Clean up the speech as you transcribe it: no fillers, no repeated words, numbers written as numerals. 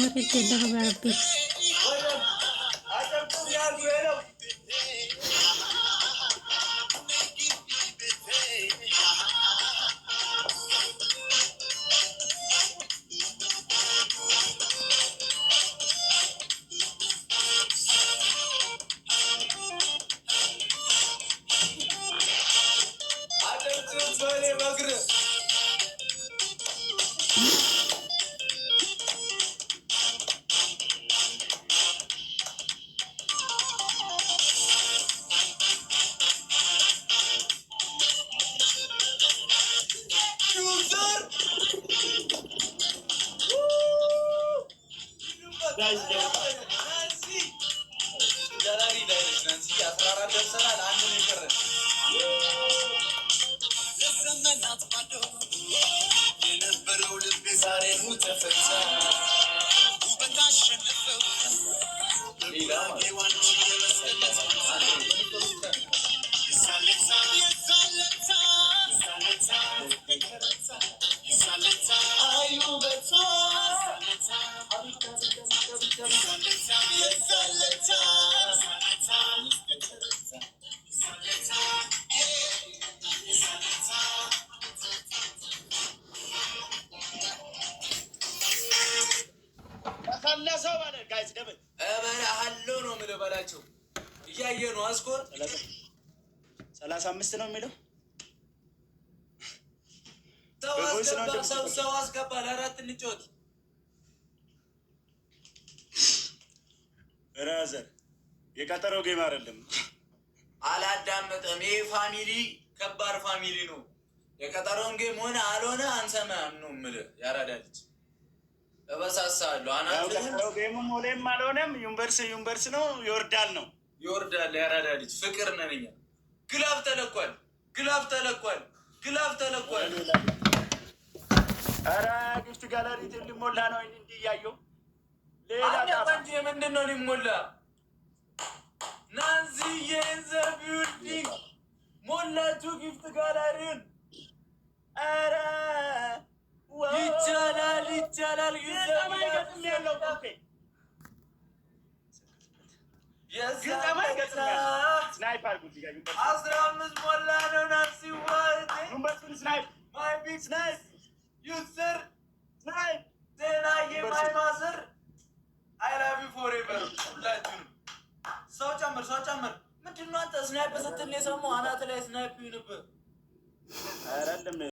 ريت اللهم يا ربي. እያየ ነው አስኮር 35 ነው የሚለው ሰው አስገባ ለአራት እንጫወት። ራዘር የቀጠሮ ጌም አይደለም። አላዳመጠም። ይሄ ፋሚሊ ከባድ ፋሚሊ ነው። የቀጠሮን ጌም ሆነ አልሆነ አንሰማም ነው የምልህ። ያራዳልች እበሳሳለሁ። ቀጠሮ ጌምም ሆነም አልሆነም ዩኒቨርስ ነው ይወርዳል ነው ይወርዳል። ያራዳልች ፍቅር ነን እኛ። ግላፍ ተለኳል። ኧረ ጊፍት ጋለሪ ሊሞላ ነው እንዲህ እያየሁ ሌላ እንጂ ምንድን ነው ሊሞላ? ናንሲዬ ዘ ቢልዲንግ ሞላችሁ ጊፍት ጋለሪን። ኧረ ይቻላል። ስናይፐር 15 ሞላ ነው ናንሲ ማይ ቢግ ስናይፕ ዩዘር ስናይፕ ዜናዬ ማይ ማዘር አይ ላቭ ዩ ፎሬቨር። ሁላችሁንም ሰው ጨምር። ምንድን ነው አንተ ስናይፕ ስትል የሰማሁ አናት ላይ ስናይፕ ይሁንብህ።